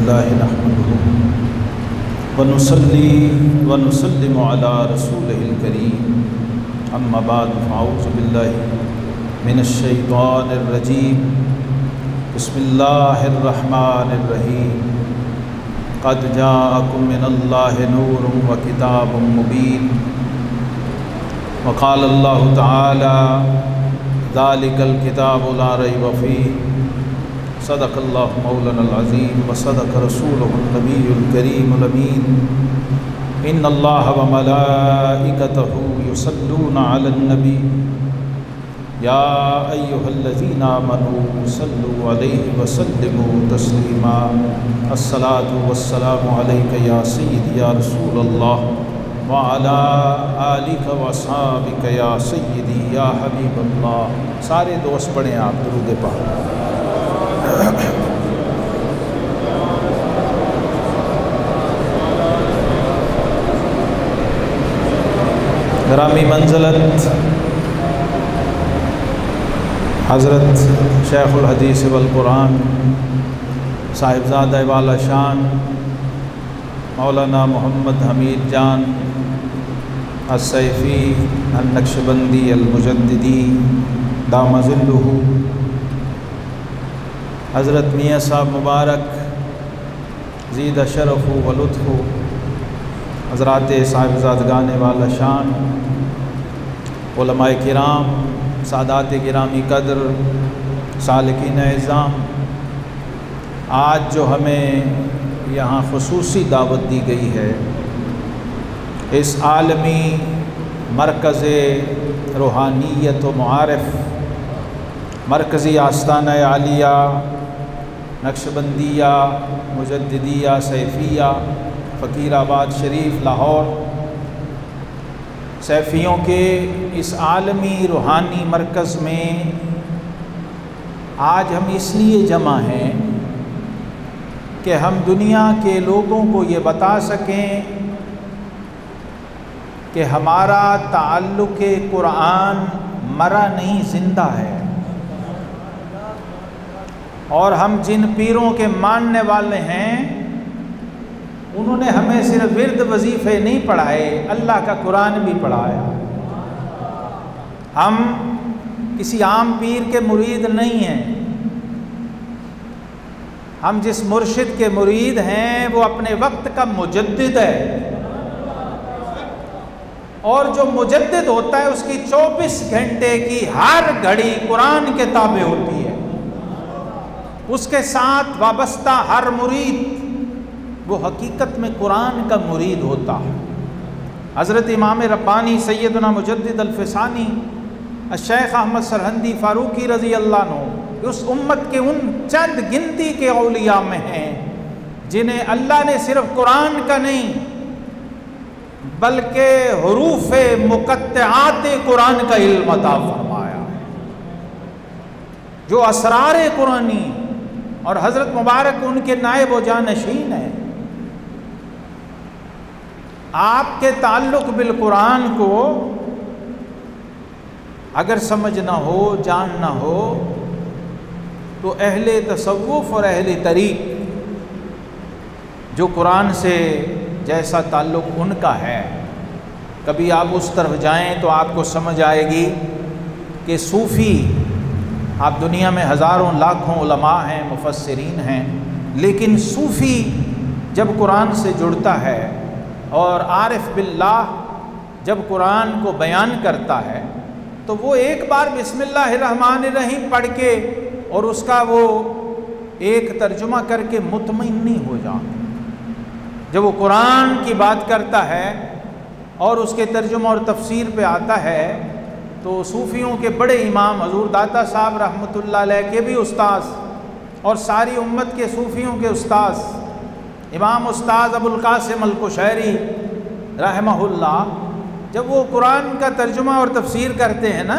अल्हम्दुलिल्लाहि नहमदुहु व नुसल्ली व नुसल्लिमु अला रसूलिहिल करीम अम्मा बाद फ़अऊज़ु बिल्लाहि मिनश शैतानिर रजीम बिस्मिल्लाहिर रहमानिर रहीम क़द जाअकुम मिनल्लाहि नूरुन व किताबुम मुबीन व क़ाल अल्लाहु तआला ज़ालिकल किताबु ला रैब फ़ीह सदक़ल्लाहु मौलानल अज़ीम व सदक़ रसूलुहुन नबियुल करीमुल अमीन इन्नल्लाह व मलाइकतहु युसल्लूना अलन नबी या अय्युहल्लज़ीना आमनू सल्लु अलैहि व सल्लिमू तस्लीमा अस्सलातु वस्सलामु अलैका या सय्यदी या रसूलल्लाह व अला आलिका व अस्हाबिका या सय्यदी या हबीबल्लाह। सारे दोस्त पढ़ें आप दुरूद पाक। ग्रामी मंज़लत हज़रत शेखुल हदीस वल कुरान साहिबज़ादा वाला शान मौलाना मोहम्मद हमीद जान अस्सैफ़ी अन-नक्शबंदी अल-मुजद्दिदी दामज़िल्लुहु हज़रत मियाँ साहब मुबारक ज़ीद शरफ़ व लुत्फ़ हज़रात साहिबज़ादगान वाला शान उलमाए किराम सादात गिरामी कदर सालिकीन इज़्ज़ाम, आज जो हमें यहाँ ख़ुसूसी दावत दी गई है इस आलमी मरकज़ रूहानियत व मुआरिफ़ मरकज़ी आस्ताना आलिया नक्शबंदिया मुजद्दिदिया सैफ़िया फ़कीराबाद शरीफ लाहौर सैफ़ियों के इस आलमी रूहानी मरकज़ में आज हम इसलिए जमा हैं कि हम दुनिया के लोगों को ये बता सकें कि हमारा ताल्लुक़ कुरान मरा नहीं, ज़िंदा है। और हम जिन पीरों के मानने वाले हैं उन्होंने हमें सिर्फ विर्द वजीफ़े नहीं पढ़ाए, अल्लाह का कुरान भी पढ़ाया। हम किसी आम पीर के मुरीद नहीं हैं, हम जिस मुर्शिद के मुरीद हैं वो अपने वक्त का मुजद्दिद है। और जो मुजद्दिद होता है उसकी 24 घंटे की हर घड़ी कुरान के ताबे होती है। उसके साथ वाबस्ता हर मुरीद वो हकीकत में कुरान का मुरीद होता है। हज़रत इमाम रब्बानी सैयदना मुजद्दिद अल-फ़सानी शेख अहमद सरहंदी फ़ारूकी रज़ी अल्लाह अन्हु उस उम्मत के उन चंद गिनती के औलिया में हैं जिन्हें अल्लाह ने सिर्फ कुरान का नहीं बल्कि हुरूफ़ मुक़त्तआत कुरान का इल्म अता फरमाया है, जो असरार कुरानी और हज़रत मुबारक उनके नायब व जानशीन हैं। आपके ताल्लुक़ बिल कुरान को अगर समझना हो, जानना हो तो अहले तसव्वुफ़ और अहले तरीक़ जो कुरान से जैसा ताल्लुक़ उनका है, कभी आप उस तरफ जाएं तो आपको समझ आएगी कि सूफ़ी, आप दुनिया में हज़ारों लाखों उलमा हैं, मुफस्सिरीन हैं, लेकिन सूफ़ी जब कुरान से जुड़ता है और आरिफ़ बिल्लाह जब कुरान को बयान करता है तो वो एक बार बिस्मिल्लाहिर्रहमानिर्रहीम पढ़ के और उसका वो एक तर्जुमा करके मुतमईन नहीं हो जाता। जब वो कुरान की बात करता है और उसके तर्जुमा और तफसीर पे आता है तो सूफ़ियों के बड़े इमाम हज़ूर दाता साहब रहमतुल्लाह अलैह के भी उस्ताद और सारी उम्मत के सूफ़ियों के उस्ताद इमाम उस्ताद अबुल क़ासिम अल-कुशैरी रहमहुल्लाह, जब वो कुरान का तर्जुमा और तफसीर करते हैं ना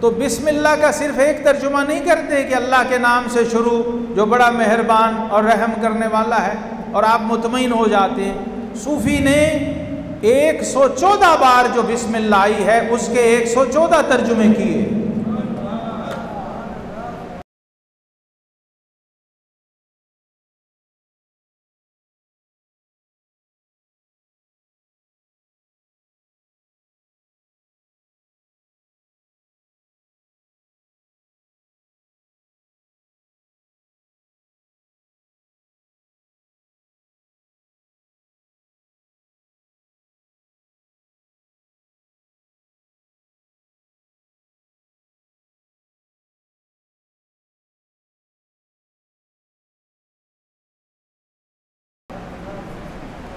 तो बिस्मिल्लाह का सिर्फ़ एक तर्जुमा नहीं करते कि अल्लाह के नाम से शुरू जो बड़ा मेहरबान और रहम करने वाला है और आप मुतमईन हो जाते हैं। सूफ़ी ने 114 बार जो बिस्मिल्लाह आई है उसके 114 तर्जुमे किए।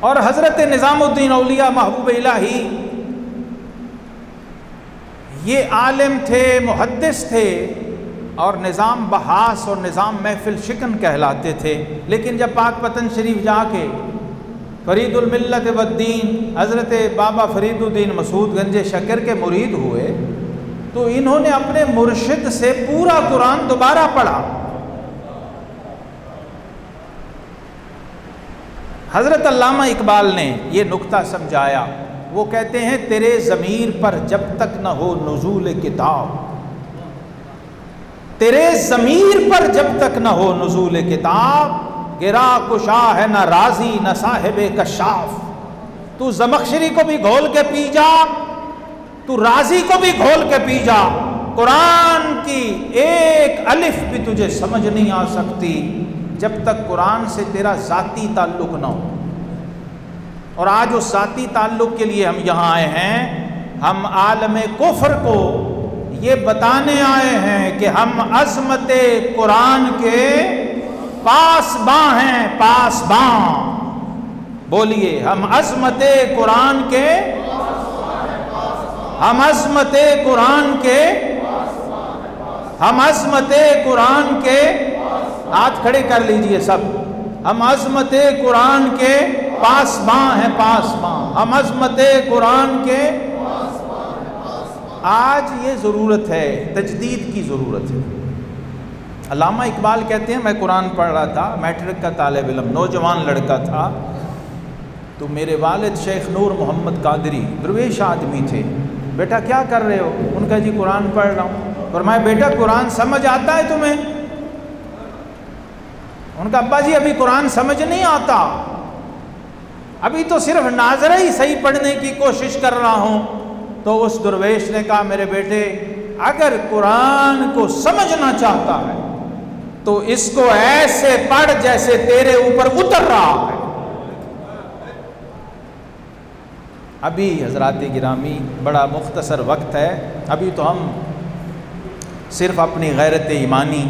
और हज़रत निज़ामुद्दीन औलिया महबूब इलाही ये आलिम थे, मुहद्दिस थे और निज़ाम बहास और निज़ाम महफिल शिकन कहलाते थे। लेकिन जब पाक वतन शरीफ जाके फरीदुल मिल्लत वद्दीन हज़रत बाबा फरीदुद्दीन मसूद गंज शकर के मुरीद हुए तो इन्होंने अपने मुर्शिद से पूरा कुरान दोबारा पढ़ा। हज़रत अल्लामा इकबाल ने ये नुक्ता समझाया। वो कहते हैं तेरे ज़मीर पर जब तक न हो नुज़ूल किताब, तेरे ज़मीर पर जब तक न हो नुज़ूल किताब, गिरा कुशा है न राजी न साहिबे कशाफ। तू ज़मख़शरी को भी घोल के पी जा, तू राजी को भी घोल के पी जा, कुरान की एक अलिफ भी तुझे समझ नहीं आ सकती जब तक कुरान से तेरा ज़ाती ताल्लुक़ न हो। और आज उस ज़ाती ताल्लुक़ के लिए हम यहाँ आए हैं। हम आलम कुफ्र को ये बताने आए हैं कि हम अज़मत कुरान के पासबां हैं, पासबां। बोलिए, हम अज़मत कुरान के, हम अज़मत कुरान के, हम अज़मत कुरान के, हाथ खड़े कर लीजिए सब। हम अज़मत कुरान के पासबां हैं, पासबां। हम अज़मत कुरान के। आज ये ज़रूरत है, तजदीद की ज़रूरत है। अल्लामा इकबाल कहते हैं, मैं कुरान पढ़ रहा था, मैट्रिक का तालिब इल्म नौजवान लड़का था, तो मेरे वालिद शेख नूर मोहम्मद कादरी दरवेश आदमी थे। बेटा क्या कर रहे हो? उनका जी कुरान पढ़ रहा हूँ। फरमाया बेटा कुरान समझ आता है तुम्हें? उनका अब्बा जी अभी कुरान समझ नहीं आता, अभी तो सिर्फ नाज़रा ही सही पढ़ने की कोशिश कर रहा हूँ। तो उस दरवेश ने कहा मेरे बेटे अगर कुरान को समझना चाहता है तो इसको ऐसे पढ़ जैसे तेरे ऊपर उतर रहा है। अभी हज़रात गिरामी बड़ा मुख्तसर वक्त है, अभी तो हम सिर्फ अपनी गैरत ईमानी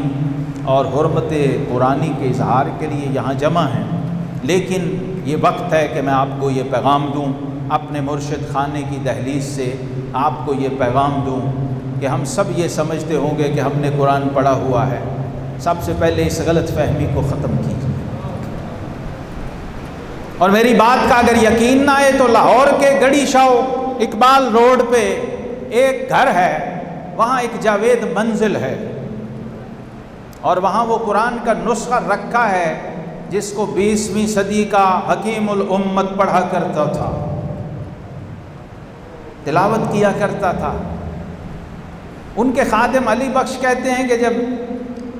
और हुर्मत कुरानी के इजहार के लिए यहाँ जमा हैं। लेकिन ये वक्त है कि मैं आपको ये पैगाम दूँ, अपने मुर्शिद खाने की दहलीज से आपको ये पैगाम दूँ कि हम सब ये समझते होंगे कि हमने कुरान पढ़ा हुआ है। सबसे पहले इस गलत फहमी को ख़त्म कीजिए। और मेरी बात का अगर यकीन ना आए तो लाहौर के गड़ी शाह इकबाल रोड पे एक घर है, वहाँ एक जावेद मंजिल है और वहाँ वो कुरान का नुस्खा रखा है जिसको 20वीं सदी का हकीमुल उम्मत पढ़ा करता था, तिलावत किया करता था। उनके खादिम अली बख्श कहते हैं कि जब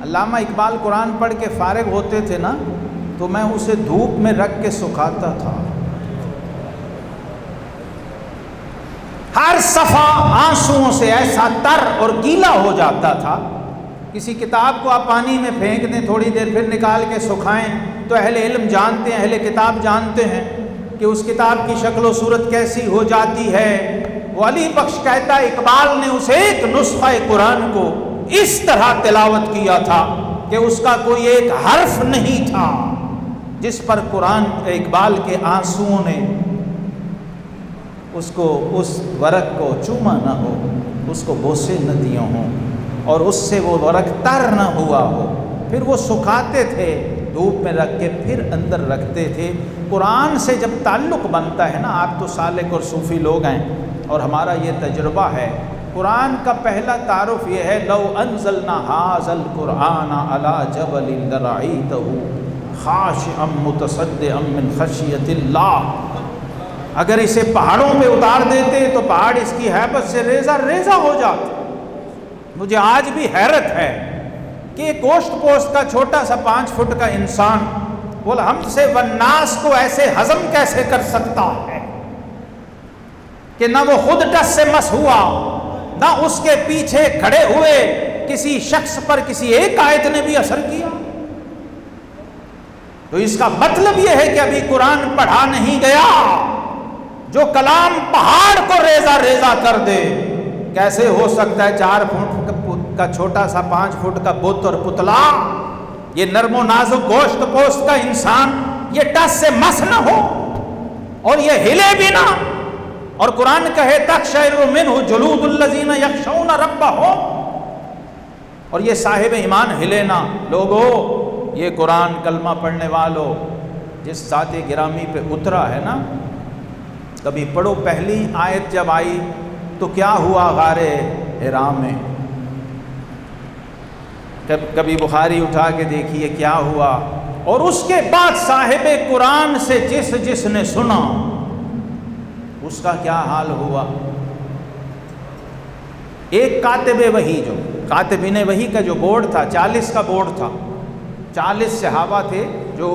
अल्लामा इकबाल कुरान पढ़ के फारिग होते थे ना तो मैं उसे धूप में रख के सुखाता था। हर सफ़ा आंसुओं से ऐसा तर और गीला हो जाता था। किसी किताब को आप पानी में फेंक दें, थोड़ी देर फिर निकाल के सुखाएं तो अहले इल्म जानते हैं, अहले किताब जानते हैं कि उस किताब की शक्ल सूरत कैसी हो जाती है। वो अली बख्श कहता है इकबाल ने उस एक नुस्खा कुरान को इस तरह तिलावत किया था कि उसका कोई एक हर्फ नहीं था जिस पर कुरान इकबाल के आंसुओं ने उसको, उस वरक को चूमा न हो, उसको बोसे न दिए हों और उससे वो वरक तर न हुआ हो। फिर वो सुखाते थे, धूप में रख के फिर अंदर रखते थे। कुरान से जब ताल्लुक़ बनता है ना, आप तो सालिक और सूफ़ी लोग हैं और हमारा ये तजुर्बा है। कुरान का पहला तारुफ ये है, लौ अंज़लना हाज़ल कुरान अला जबलिन लरअयतहु खाशिअम मुतसद्दिअम मिन खशियतिल्लाह। अगर इसे पहाड़ों पे उतार देते तो पहाड़ इसकी हैबत से रेजा रेजा हो जाते। मुझे आज भी हैरत है कि गोश्त पोस्ट का छोटा सा 5 फुट का इंसान बोला हमसे वन्नास को ऐसे हजम कैसे कर सकता है कि ना वो खुद टस से मस हुआ, ना उसके पीछे खड़े हुए किसी शख्स पर किसी एक आयत ने भी असर किया। तो इसका मतलब यह है कि अभी कुरान पढ़ा नहीं गया। जो कलाम पहाड़ को रेजा रेजा कर दे, कैसे हो सकता है 4 फुट का छोटा सा 5 फुट का बुत और पुतला, ये नर्मो नाजुक गोश्त पोस्ट का इंसान ये टस से मस न हो। और ये हिले भी ना, और कुरान कहे तक़शइरु मिन्हु जुलूदुल्लज़ीना यख़शौना रब्बहुम, और ये साहिब ईमान हिले ना। लोगो, ये कुरान कलमा पढ़ने वालों जिस ज़ाते गिरामी पे उतरा है ना, कभी पढ़ो। पहली आयत जब आई तो क्या हुआ गारे हिरा में, कभी बुखारी उठा के देखिए क्या हुआ। और उसके बाद साहिबे कुरान से जिसने सुना उसका क्या हाल हुआ। एक कातिबे वही, जो कातिबिने वही का जो बोर्ड था, 40 का बोर्ड था, 40 सहाबा थे जो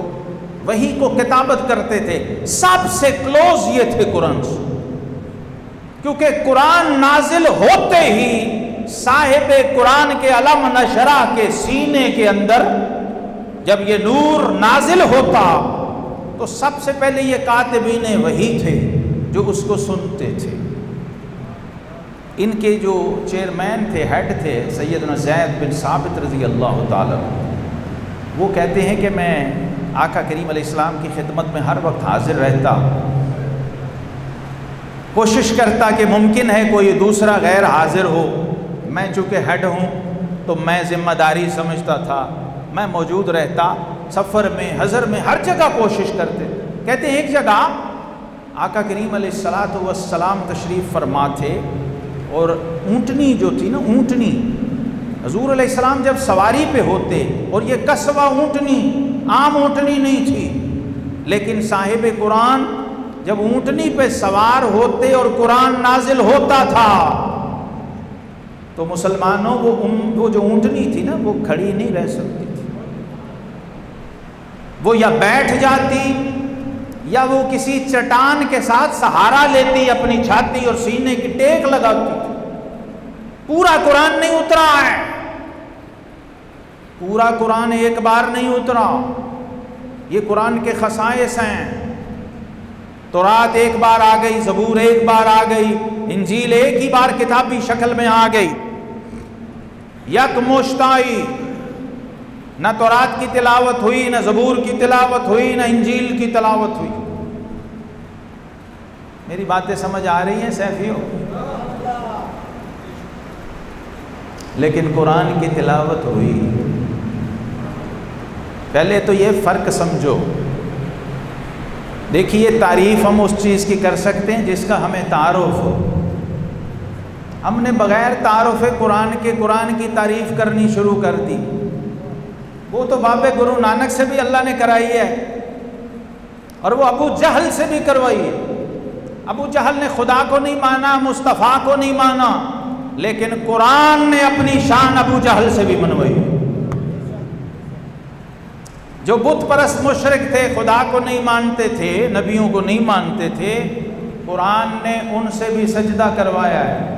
वही को किताबत करते थे। सबसे क्लोज ये थे कुरान से, क्योंकि कुरान नाजिल होते ही साहिबे कुरान के अलम नशरा के सीने के अंदर जब ये नूर नाजिल होता तो सबसे पहले ये कातिबीने वही थे जो उसको सुनते थे। इनके जो चेयरमैन थे, हेड थे, सैयदना ज़ैद बिन साबित रज़ी अल्लाह ताला, वो कहते हैं कि मैं आका करीम अलैहिस्सलाम की खिदमत में हर वक्त हाजिर रहता, कोशिश करता कि मुमकिन है कोई दूसरा गैर हाजिर हो। मैं चूँकि हेड हूँ तो मैं ज़िम्मेदारी समझता था, मैं मौजूद रहता, सफ़र में, हज़र में, हर जगह कोशिश करते। कहते हैं एक जगह आका करीम अलैहिस्सलातु वस्सलाम तशरीफ़ फरमा थे, और ऊँटनी जो थी ना, ऊँटनी, हज़ूर अलैहिस्सलाम जब सवारी पे होते, और ये कस्बा ऊँटनी, आम ऊँटनी नहीं थी, लेकिन साहिब कुरान जब ऊँटनी पे सवार होते और कुरान नाजिल होता था तो मुसलमानों वो जो ऊँटनी थी ना, वो खड़ी नहीं रह सकती थी। वो या बैठ जाती या वो किसी चट्टान के साथ सहारा लेती, अपनी छाती और सीने की टेक लगाती थी। पूरा कुरान नहीं उतरा है, पूरा कुरान एक बार नहीं उतरा। ये कुरान के खसाइस हैं। तौरात एक बार आ गई, ज़बूर एक बार आ गई, इंजील एक ही बार किताबी शक्ल में आ गई। यकमुश्ताई, न तौरात की तिलावत हुई, न ज़बूर की तिलावत हुई, न इंजील की तिलावत हुई। मेरी बातें समझ आ रही हैं सैफियों? लेकिन कुरान की तिलावत हुई। पहले तो ये फ़र्क समझो। देखिए, तारीफ़ हम उस चीज़ की कर सकते हैं जिसका हमें तारुफ हो। हमने बग़ैर तारुफ कुरान की तारीफ़ करनी शुरू कर दी। वो तो बाबे गुरु नानक से भी अल्लाह ने कराई है, और वो अबू जहल से भी करवाई है। अबू जहल ने खुदा को नहीं माना, मुस्तफ़ा को नहीं माना, लेकिन कुरान ने अपनी शान अबू जहल से भी मनवाई। जो बुत परस्त मुशरिक थे, खुदा को नहीं मानते थे, नबियों को नहीं मानते थे, कुरान ने उनसे भी सजदा करवाया है।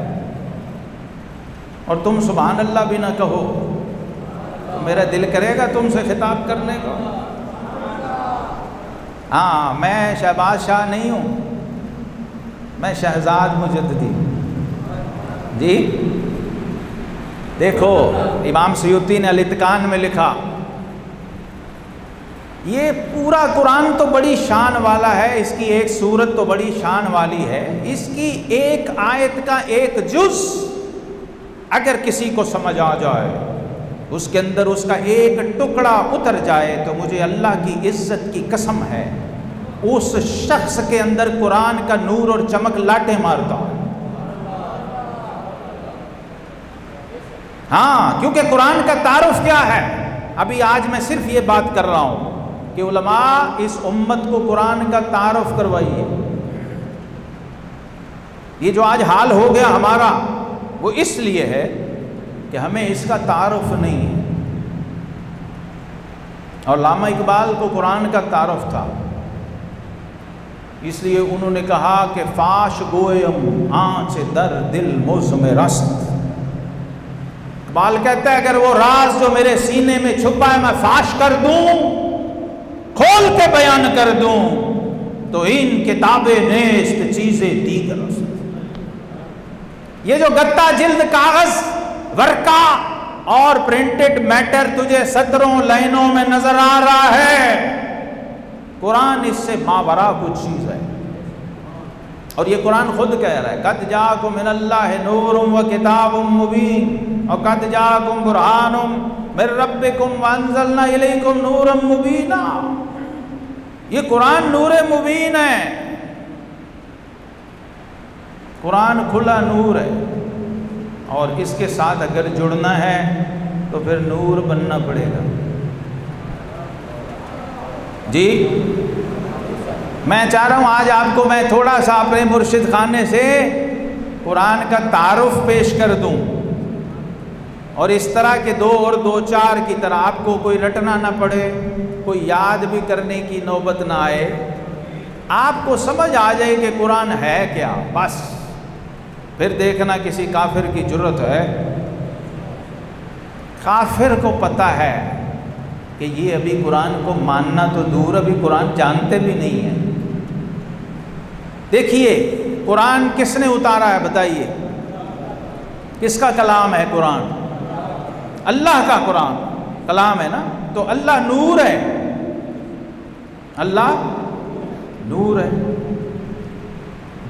और तुम सुभान अल्लाह भी ना कहो तो मेरा दिल करेगा तुमसे खिताब करने को। हाँ, मैं शहबाज शाह नहीं हूँ, मैं शहजाद मुजद्दी। जी देखो, इमाम सयूती ने अल-इत्कान में लिखा, ये पूरा कुरान तो बड़ी शान वाला है, इसकी एक सूरत तो बड़ी शान वाली है, इसकी एक आयत का एक जुज़ अगर किसी को समझ आ जाए, उसके अंदर उसका एक टुकड़ा उतर जाए, तो मुझे अल्लाह की इज्जत की कसम है उस शख्स के अंदर कुरान का नूर और चमक लाटे मारता। हाँ, क्योंकि कुरान का तारुफ क्या है। अभी आज मैं सिर्फ ये बात कर रहा हूँ कि उलमा इस उम्मत को कुरान का तारुफ करवाइए। ये जो आज हाल हो गया हमारा, वो इसलिए है कि हमें इसका तारुफ नहीं है। और अल्लामा इकबाल को कुरान का तारुफ था, इसलिए उन्होंने कहा कि फाश गोयम आँच दर दिल मौसम रस्त। इकबाल कहता है, अगर वो राज जो मेरे सीने में छुपा है मैं फाश कर दूं, खोल के बयान कर दूं, तो इन किताबें नेस्त चीजें दीगर। ये जो गत्ता जिल्द कागज वर्का और प्रिंटेड मैटर तुझे सत्रों लाइनों में नजर आ रहा है, कुरान इससे मावरा कुछ चीज है। और ये कुरान खुद कह रहा है, कद जाकुम मिनल्लाहि नूरुम व किताबुम मुबीन और कद जाकुम बुरहानुम मिर रब्बिकुम व अंज़लना इलैकुम नूरम मुबीना। ये कुरान नूर मुबीन है, कुरान खुला नूर है, और इसके साथ अगर जुड़ना है तो फिर नूर बनना पड़ेगा। जी मैं चाह रहा हूँ आज आपको मैं थोड़ा सा अपने मुर्शिद खाने से कुरान का तारुफ पेश कर दूँ, और इस तरह के 2 और 2 4 की तरह आपको कोई रटना ना पड़े, कोई याद भी करने की नौबत ना आए, आपको समझ आ जाए कि कुरान है क्या। बस फिर देखना किसी काफिर की जुर्रत है। काफिर को पता है कि ये अभी कुरान को मानना तो दूर, अभी कुरान जानते भी नहीं है। देखिए कुरान किसने उतारा है बताइए, किसका कलाम है कुरान? अल्लाह का कुरान कलाम है ना। तो अल्लाह नूर है, अल्लाह नूर है।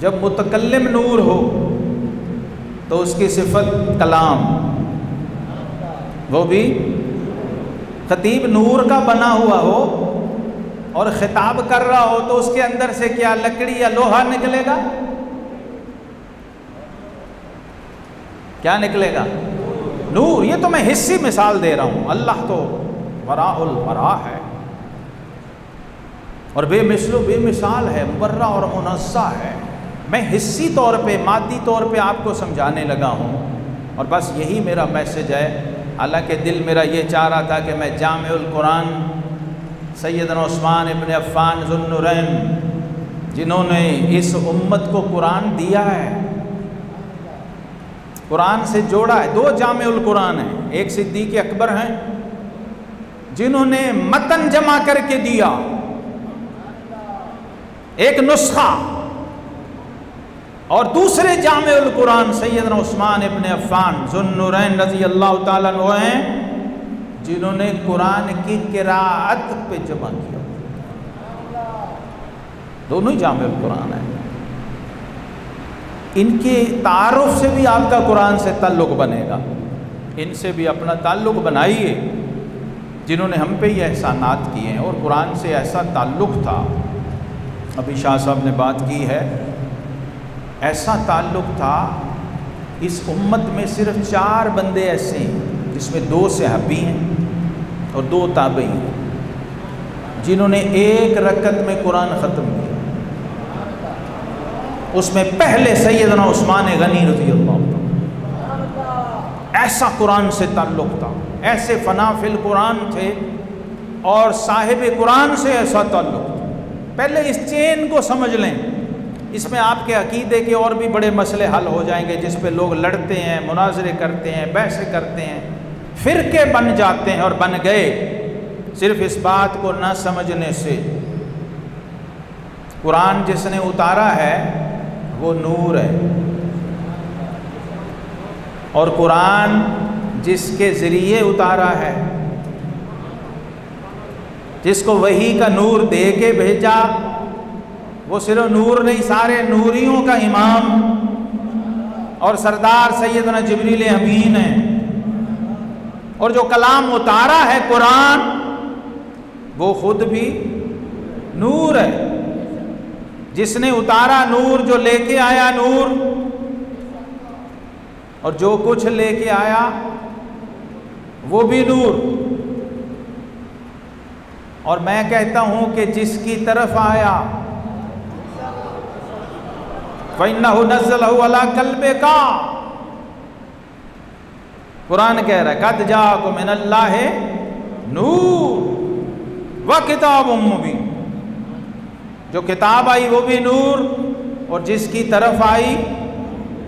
जब मुतकल्लिम नूर हो तो उसकी सिफत कलाम, वो भी खतीब नूर का बना हुआ हो और खिताब कर रहा हो तो उसके अंदर से क्या लकड़ी या लोहा निकलेगा? क्या निकलेगा? नूर। ये तो मैं हिस्सी मिसाल दे रहा हूं। अल्लाह तो बराउल बरा है और बेमिसलो बेमिसाल है, मुबर्रा और मुनज़्ज़ा है। मैं हिस्सी तौर पे, मादी तौर पे आपको समझाने लगा हूं, और बस यही मेरा मैसेज है। हालांकि दिल मेरा ये चाह रहा था कि मैं जामिउल कुरान सैयदना उस्मान इब्न अफ़्फ़ान ज़ुन्नुरैन, जिन्होंने इस उम्मत को कुरान दिया है, कुरान से जोड़ा है। 2 जामिउल कुरान हैं, एक सिद्दीक़ अकबर हैं जिन्होंने मतन जमा करके दिया, एक नुस्खा, और दूसरे जामिउल कुरान सैयदना उस्मान इब्न अफ़्फ़ान ज़ुन्नुरैन रज़ी अल्लाह ताला अन्हु हैं जिन्होंने कुरान की किराअत पे जमा किया। दोनों ही जामिउल कुरान है। इनके तारुफ से भी आपका कुरान से ताल्लुक़ बनेगा, इनसे भी अपना ताल्लुक़ बनाइए जिन्होंने हम पे ये एहसानात किए हैं। और कुरान से ऐसा ताल्लुक़ था, अभी शाह साहब ने बात की है, ऐसा ताल्लुक़ था, इस उम्मत में सिर्फ 4 बंदे ऐसे हैं जिसमें 2 सहाबी हैं और 2 ताबई हैं जिन्होंने 1 रकत में कुरान ख़त्म किया। उसमें पहले सैयदना उस्मान गनी रज़ी अल्लाह ताला, ऐसा कुरान से ताल्लुक़ था, ऐसे फनाफिल कुरान थे और साहिब कुरान से ऐसा ताल्लुक़ था। पहले इस चेन को समझ लें, इसमें आपके अकीदे के और भी बड़े मसले हल हो जाएंगे, जिस पे लोग लड़ते हैं, मुनाजरे करते हैं, बहसें करते हैं, फ़िरके बन जाते हैं और बन गए सिर्फ इस बात को न समझने से। कुरान जिसने उतारा है वो नूर है, और कुरान जिसके ज़रिए उतारा है, जिसको वही का नूर दे के भेजा, वो सिर्फ नूर नहीं, सारे नूरियों का इमाम और सरदार सैयदना जिब्रील अमीन है। और जो कलाम उतारा है कुरान, वो खुद भी नूर है। जिसने उतारा नूर, जो लेके आया नूर, और जो कुछ लेके आया वो भी नूर। और मैं कहता हूं कि जिसकी तरफ आया, फ़इन्नहु नज़्ज़लहु अला क़ल्बिका, कुरान कह रहा है क़द जाअकुम मिनल्लाहि नूर व किताबुम मुबीन। जो किताब आई वो भी नूर, और जिसकी तरफ आई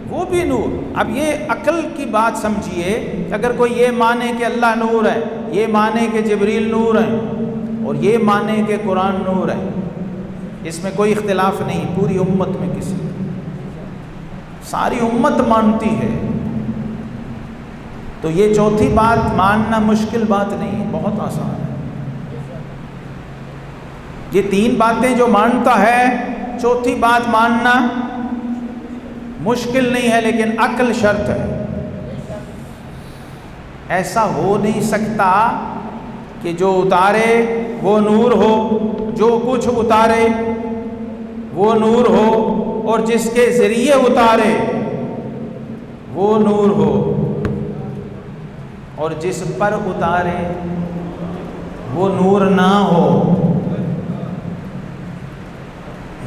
वो भी नूर। अब ये अक्ल की बात समझिए, अगर कोई ये माने कि अल्लाह नूर है, ये माने कि जिब्रील नूर है, और ये माने कि कुरान नूर है, इसमें कोई इख्तिलाफ नहीं पूरी उम्मत में, किसी सारी उम्मत मानती है। तो ये चौथी बात मानना मुश्किल बात नहीं है, बहुत आसान है। ये 3 बातें जो मानता है, चौथी बात मानना मुश्किल नहीं है, लेकिन अक्ल शर्त है। ऐसा हो नहीं सकता कि जो उतारे वो नूर हो, जो कुछ उतारे वो नूर हो, और जिसके ज़रिए उतारे वो नूर हो, और जिस पर उतारे वो नूर ना हो।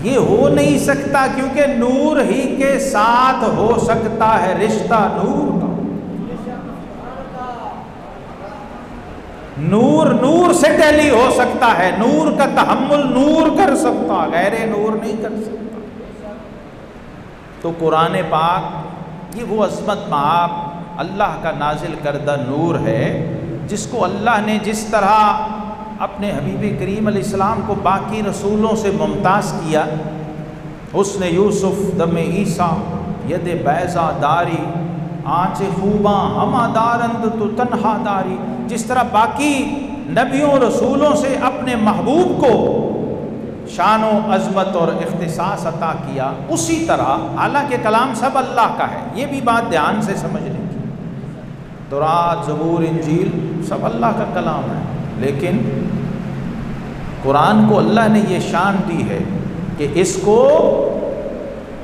ये हो नहीं सकता, क्योंकि नूर ही के साथ हो सकता है रिश्ता नूर का। नूर नूर से टैली हो सकता है, नूर का तहम्मुल नूर कर सकता, गैरे नूर नहीं कर सकता। तो कुरान पाक ये वो अज़मत माप अल्लाह का नाजिल करदा नूर है, जिसको अल्लाह ने जिस तरह अपने हबीब करीम अलैहिस्सलाम को बाकी रसूलों से मुमताज़ किया, उसने यूसुफ दमे ईसा यद बैज़ा दारी आँच खूबा हमा दारंद तो तन्हा दारी, जिस तरह बाकी नबियों रसूलों से अपने महबूब को शान व अज़मत और इख्तिसास अता किया, उसी तरह हालांकि कलाम सब अल्लाह का है, ये भी बात ध्यान से समझने की। तौरात, ज़बूर, इंजील सब अल्लाह का कलाम है, लेकिन कुरान को अल्लाह ने ये शान दी है कि इसको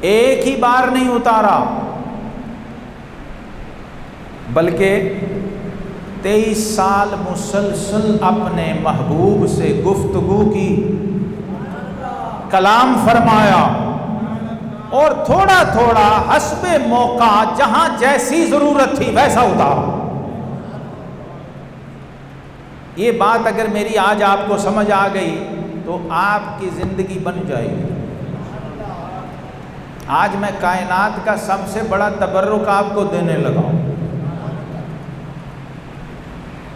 एक ही बार नहीं उतारा, बल्कि 23 साल मुसलसल अपने महबूब से गुफ्तगू की, कलाम फरमाया, और थोड़ा थोड़ा हस्बे मौका जहां जैसी जरूरत थी वैसा उतारा। ये बात अगर मेरी आज आपको समझ आ गई तो आपकी जिंदगी बन जाएगी। आज मैं कायनात का सबसे बड़ा तबर्रुक आपको देने लगा हूं,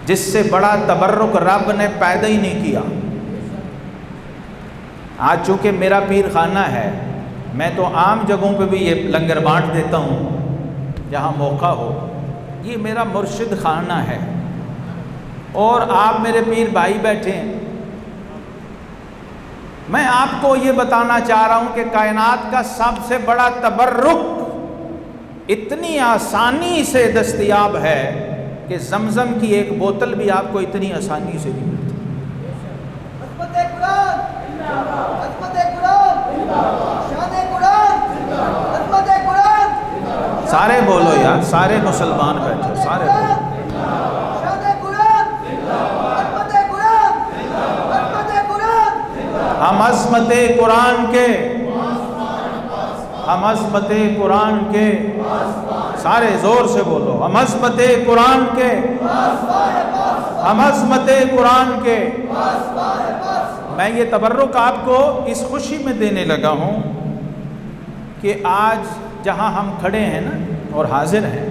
जिससे बड़ा तबर्रुक रब ने पैदा ही नहीं किया। आज चूंकि मेरा पीर खाना है, मैं तो आम जगहों पे भी ये लंगर बांट देता हूँ जहाँ मौका हो। ये मेरा मुर्शिद खाना है, और आप मेरे पीर भाई बैठे हैं। मैं आपको ये बताना चाह रहा हूँ कि कायनात का सबसे बड़ा तबर्रुक इतनी आसानी से दस्तयाब है कि ज़मज़म की एक बोतल भी आपको इतनी आसानी से नहीं मिलती। सारे बोलो यार, सारे मुसलमान बैठे, सारे बोलो। हम अज़मत कुरान के, हम अज़मत कुरान के, सारे जोर से बोलो, हम अज़मत कुरान के, हम अज़मत कुरान के। मैं ये तबर्रुक आपको इस खुशी में देने लगा हूँ कि आज जहाँ हम खड़े हैं ना और हाजिर हैं,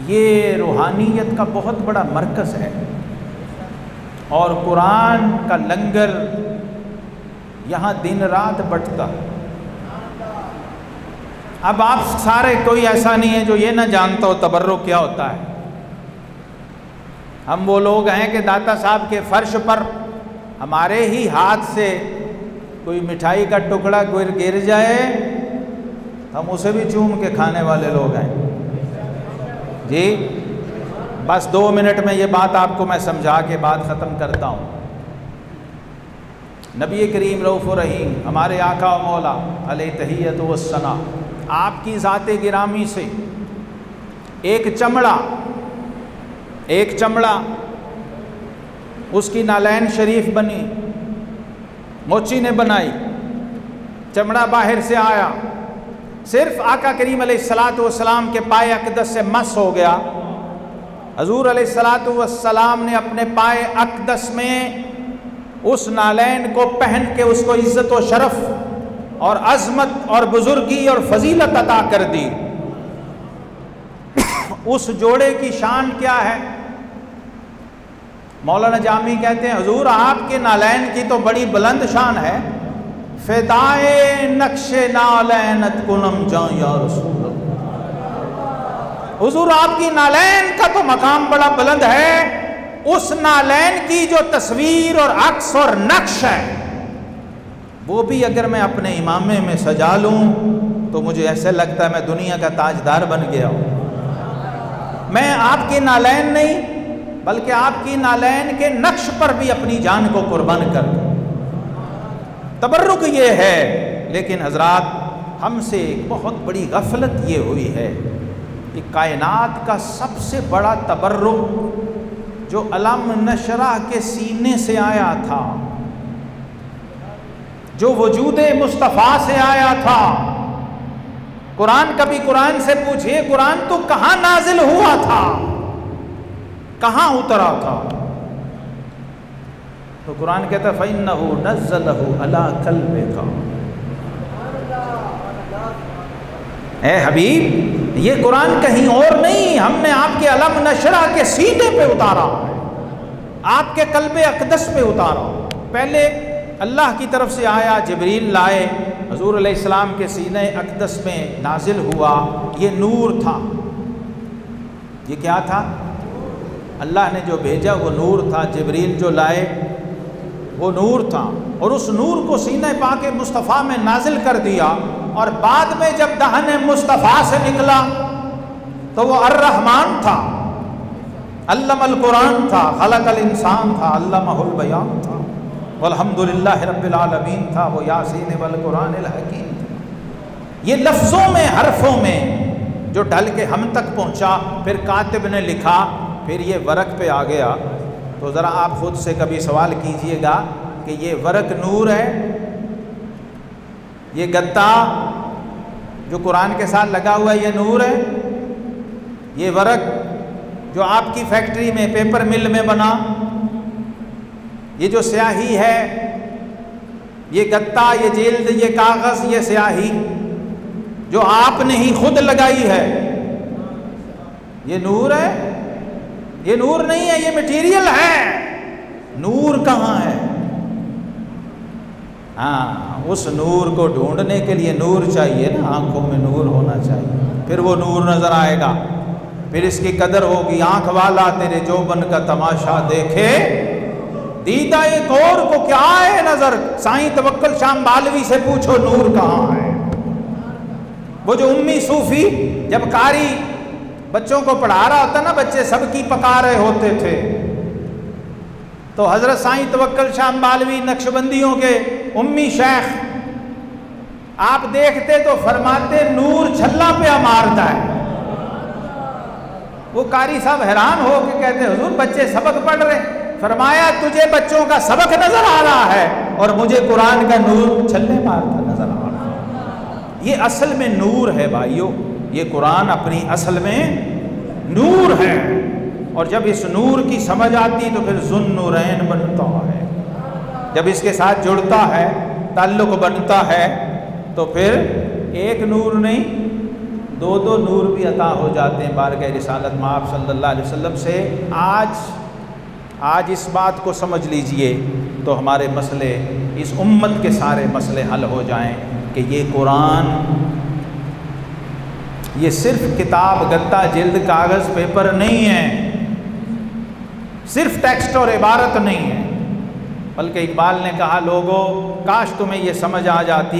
ये रूहानियत का बहुत बड़ा मरकज़ है, और कुरान का लंगर यहाँ दिन रात बंटता। अब आप सारे, कोई ऐसा नहीं है जो ये ना जानता हो तबर्रुक क्या होता है। हम वो लोग हैं कि दाता साहब के फर्श पर हमारे ही हाथ से कोई मिठाई का टुकड़ा गिर जाए, हम उसे भी चूम के खाने वाले लोग हैं जी। बस 2 मिनट में ये बात आपको मैं समझा के बात ख़त्म करता हूँ। नबी करीम रऊफ़ रहीम हमारे आका व मौला अलैहि तहियत व सना, आपकी ज़ाते गिरामी से एक चमड़ा उसकी नालैन शरीफ बनी, मोची ने बनाई, चमड़ा बाहर से आया, सिर्फ आका करीम अलैहिस्सलातु वस्सलाम के पाए अक़दस से मस हो गया। हजूर अलैहिस्सलातु वस्सलाम ने अपने पाए अक़दस में उस नालैन को पहन के उसको इज़्ज़त व शरफ और अज़मत और बुजुर्गी और फजीलत अता कर दी। उस जोड़े की शान क्या है? मौलाना जामी कहते हैं, हुजूर आपके नालैन की तो बड़ी बुलंद शान है। फ़िदाए नक्शे नालैनत कुनम जा या रसूल अल्लाह। हुजूर आपकी नालैन का तो मकाम बड़ा बुलंद है। उस नालैन की जो तस्वीर और अक्स और नक्श है, वो भी अगर मैं अपने इमामे में सजा लूँ तो मुझे ऐसे लगता है मैं दुनिया का ताजदार बन गया हूँ। मैं आपकी नालैन नहीं बल्कि आपकी नालैन के नक्श पर भी अपनी जान को कुर्बान कर दूँ, तबर्रुक ये है। लेकिन हजरात, हमसे एक बहुत बड़ी गफलत ये हुई है कि कायनात का सबसे बड़ा तबर्रुक जो अलम नशरा के सीने से आया था, जो वजूदे मुस्तफ़ा से आया था। कुरान, कभी कुरान से पूछिए, कुरान तो कहाँ नाजिल हुआ था, कहाँ उतरा था? तो कुरान कहता फ़इन्नहु नज़्ज़लहु अला क़ल्बिका। ए हबीब, ये कुरान कहीं और नहीं, हमने आपके अलम नशरा के सीने पे उतारा, आपके कल्बे अक़दस पे उतारा। पहले अल्लाह की तरफ से आया, जिब्रील लाए, हुज़ूर अलैहिस्सलाम के सीने अक़दस में नाजिल हुआ। ये नूर था। ये क्या था? अल्लाह ने जो भेजा वो नूर था। जिब्रील जो लाए वो नूर था, और उस नूर को सीने पाके मुस्तफ़ा में नाजिल कर दिया। और बाद में जब दहने मुस्तफ़ा से निकला तो वो अर्रहमान था, अल्लमल कुरान था, खलकल इंसान था, अल्लमहुल बयान था, वल्हम्दुलिल्लाहि रब्बिल आलमीन था, वो यासीन वल कुरानिल हकीम था। ये लफ्ज़ों में, हरफों में जो ढल के हम तक पहुँचा, फिर कातिब ने लिखा, फिर ये वरक पे आ गया। तो ज़रा आप खुद से कभी सवाल कीजिएगा कि ये वरक नूर है, ये गत्ता जो कुरान के साथ लगा हुआ है ये नूर है, ये वरक जो आपकी फैक्ट्री में, पेपर मिल में बना, ये जो स्याही है, ये गत्ता, ये जिल्द, ये कागज़, ये स्याही जो आपने ही खुद लगाई है, ये नूर है? ये नूर नहीं है, ये मटेरियल है। नूर कहाँ है? हाँ, उस नूर को ढूंढने के लिए नूर चाहिए ना, आंखों में नूर होना चाहिए, फिर वो नूर नज़र आएगा, फिर इसकी कदर होगी। आंख वाला तेरे जोबन का तमाशा देखे, दीदा एक और को क्या है नज़र। साईं तवक्कुल शाम बालवी से पूछो नूर कहाँ है। वो जो उम्मी सूफी जब कारी बच्चों को पढ़ा रहा होता ना, बच्चे सबकी पका रहे होते थे, तो हज़रत साईं तवक्कुल शाम बालवी नक्शबंदियों के उम्मी शेख आप देखते तो फरमाते नूर छल्ला पे मारता है। वो कारी साहब हैरान हो के कहते हुजूर बच्चे सबक पढ़ रहे। फरमाया तुझे बच्चों का सबक नजर आ रहा है और मुझे कुरान का नूर छल्ले मारता नजर आ रहा है। ये असल में नूर है भाइयों, ये कुरान अपनी असल में नूर है। और जब इस नूर की समझ आती तो फिर ज़ुन्नूरैन बनता है। जब इसके साथ जुड़ता है, ताल्लुक़ बनता है, तो फिर एक नूर नहीं दो दो नूर भी अता हो जाते हैं बारगाह रिसालत में आप सल्लल्लाहु अलैहि वसल्लम से। आज इस बात को समझ लीजिए तो हमारे मसले, इस उम्मत के सारे मसले हल हो जाएं कि ये कुरान, ये सिर्फ किताब, गत्ता, जिल्द, कागज़, पेपर नहीं है, सिर्फ टेक्स्ट और इबारत नहीं है। बल्कि इकबाल ने कहा लोगों काश तुम्हें ये समझ आ जाती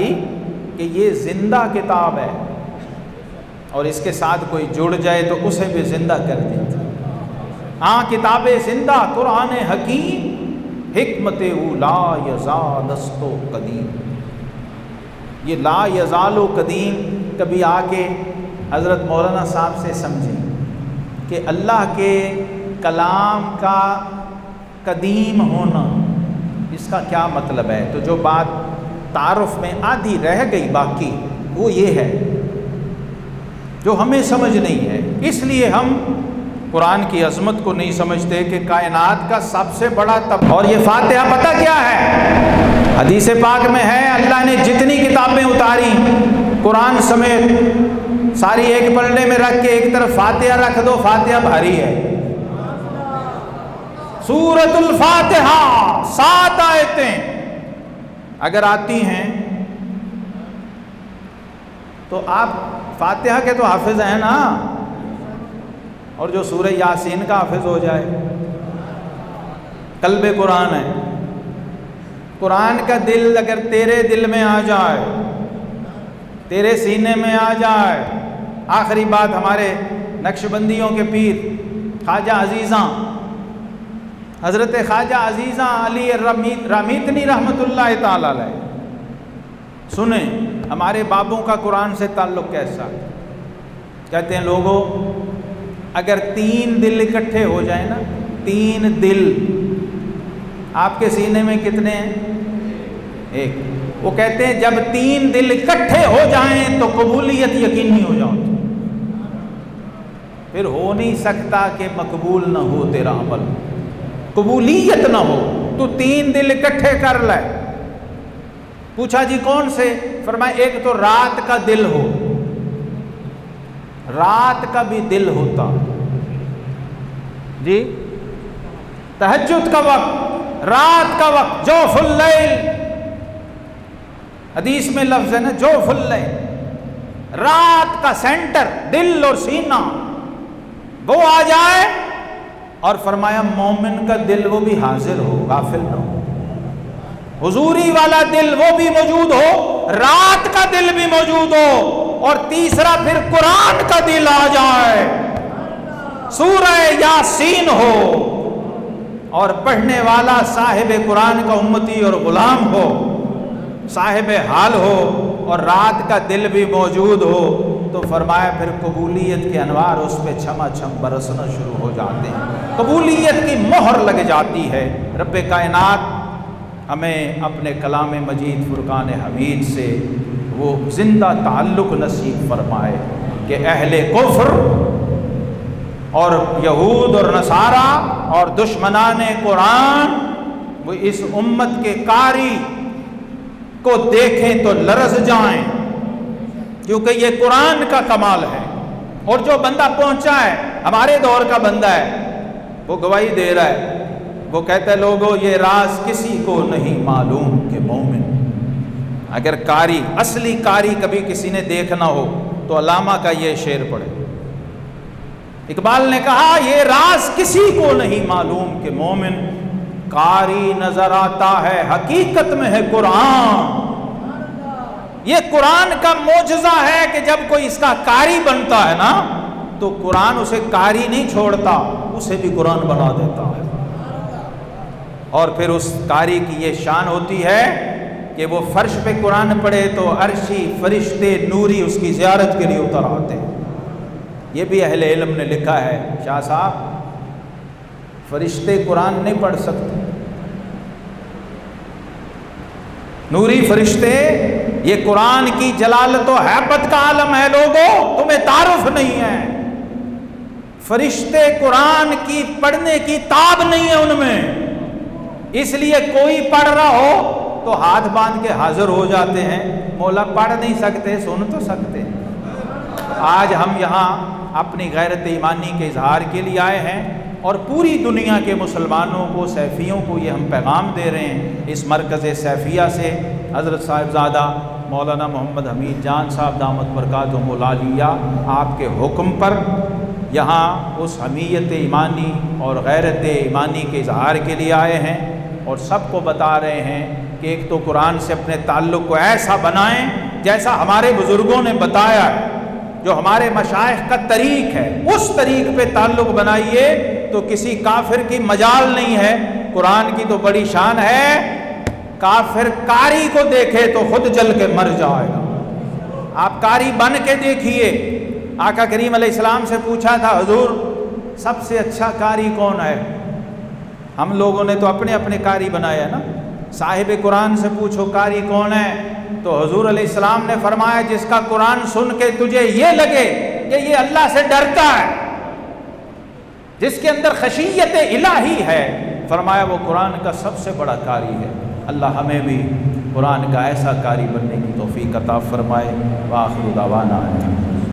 कि ये ज़िंदा किताब है और इसके साथ कोई जुड़ जाए तो उसे भी ज़िंदा कर देती। हाँ, किताब ज़िंदा कुरान हकीम, हिकमत ला यज़ालस्तो कदीम। ये ला यज़ालो कदीम कभी आके हज़रत मौलाना साहब से समझें कि अल्लाह के कलाम का कदीम होना, इसका क्या मतलब है। तो जो बात तारुफ में आधी रह गई बाकी वो ये है जो हमें समझ नहीं है। इसलिए हम कुरान की अज़मत को नहीं समझते कि कायनात का सबसे बड़ा तब। और ये फातिहा पता क्या है, हदीस पाक में है अल्लाह ने जितनी किताबें उतारी कुरान समेत सारी एक पलड़े में रख के एक तरफ फातिहा रख दो, फातिहा भारी है। सूरतुल फातिहा 7 आयतें अगर आती हैं तो आप फातिहा के तो हाफिज हैं ना, और जो सूरह यासीन का हाफिज हो जाए, कल्बे कुरान है। कुरान का दिल अगर तेरे दिल में आ जाए तेरे सीने में आ जाए। आखिरी बात हमारे नक्शबंदियों के पीर ख्वाजा अजीज़ा हज़रत ख्वाजा अजीज़ा अली रामीतनी रहमतुल्लाह ताला अलैह, सुने हमारे बाबों का कुरान से ताल्लुक़ कैसा। कहते हैं लोगों, अगर 3 दिल इकट्ठे हो जाए ना, 3 दिल, आपके सीने में कितने हैं? 1। वो कहते हैं जब 3 दिल इकट्ठे हो जाएं तो कबूलियत यकीनी हो जाती, फिर हो नहीं सकता कि मकबूल ना हो तेरा अमल, कबूलियत ना हो। तो 3 दिल इकट्ठे कर ले। पूछा जी कौन से? फरमाया एक तो रात का दिल हो, रात का भी दिल होता जी, तहज्जुद का वक्त, रात का वक्त, जौफुल लैल, हदीस में लफ्ज है ना जौफुल लैल, रात का सेंटर दिल और सीना वो आ जाए। और फरमाया मोमिन का दिल वो भी हाजिर हो, गाफिल ना हो, हुजूरी वाला दिल वो भी मौजूद हो, रात का दिल भी मौजूद हो, और तीसरा फिर कुरान का दिल आ जाए, सूरह यासीन हो, और पढ़ने वाला साहिब कुरान का उम्मती और गुलाम हो, साहिब हाल हो, और रात का दिल भी मौजूद हो, तो फरमाया फिर कबूलियत के अनवार उस पर छमाछम बरसना शुरू हो जाते हैं, कबूलियत की मोहर लग जाती है। रब्बे कायनात हमें अपने कलाम मजीद फुरकान हमीद से वो जिंदा ताल्लुक़ नसीब फरमाए कि अहले कुफ्र और यहूद और नसारा और दुश्मनान कुरान वो इस उम्मत के कारी को देखें तो लरज़ जाएं, क्योंकि ये कुरान का कमाल है। और जो बंदा पहुंचा है, हमारे दौर का बंदा है, वो गवाही दे रहा है, वो कहता है लोगों ये राज किसी को नहीं मालूम कि मोमिन, अगर कारी असली कारी कभी किसी ने देखना हो तो अल्लामा का ये शेर पढ़े। इकबाल ने कहा ये राज किसी को नहीं मालूम कि मोमिन, कारी नजर आता है हकीकत में है कुरान। ये कुरान का मोजज़ा है कि जब कोई इसका कारी बनता है ना, तो कुरान उसे कारी नहीं छोड़ता, उसे भी कुरान बना देता है। और फिर उस कारी की ये शान होती है कि वो फर्श पे कुरान पढ़े तो अर्शी फरिश्ते नूरी उसकी ज़ियारत के लिए उतर आते हैं। ये भी अहले इल्म ने लिखा है, शाह साहब फरिश्ते कुरान नहीं पढ़ सकते, नूरी फरिश्ते, ये कुरान की जलालत और हैबत का आलम है लोगों, तुम्हें तारुफ नहीं है। फरिश्ते कुरान की पढ़ने की ताब नहीं है उनमें, इसलिए कोई पढ़ रहा हो तो हाथ बांध के हाजिर हो जाते हैं, मौला पढ़ नहीं सकते सुन तो सकते हैं। आज हम यहाँ अपनी गैरत ईमानी के इजहार के लिए आए हैं और पूरी दुनिया के मुसलमानों को, सैफ़ियों को ये हम पैगाम दे रहे हैं इस मरकज़ सैफ़िया से। हज़रत साहिबज़ादा मौलाना मोहम्मद हमीद जान साहब दामत बरकातुहुमुल आलिया आपके हुक्म पर यहाँ उस हमीयत ईमानी और गैरत ईमानी के इजहार के लिए आए हैं और सबको बता रहे हैं कि एक तो कुरान से अपने ताल्लुक़ को ऐसा बनाएं जैसा हमारे बुज़ुर्गों ने बताया है, जो हमारे मशाइख का तरीक़ है, उस तरीक़ पे ताल्लुक़ बनाइए तो किसी काफिर की मजाल नहीं है। कुरान की तो बड़ी शान है, काफिर कारी को देखे तो खुद जल के मर जाएगा। आप कारी बन के देखिए। आका करीम अलैहिस्सलाम से पूछा था, हुजूर सबसे अच्छा कारी कौन है? हम लोगों ने तो अपने अपने कारी बनाया ना। साहिब कुरान से पूछो कारी कौन है, तो हुजूर अलैहिस्सलाम ने फरमाया जिसका कुरान सुन के तुझे ये लगे कि ये अल्लाह से डरता है, जिसके अंदर खशियत इलाही है, फरमाया वो कुरान का सबसे बड़ा कारी है। अल्लाह हमें भी कुरान का ऐसा कारी बनने की तौफीक अता फरमाए। व आखिरु दावाना।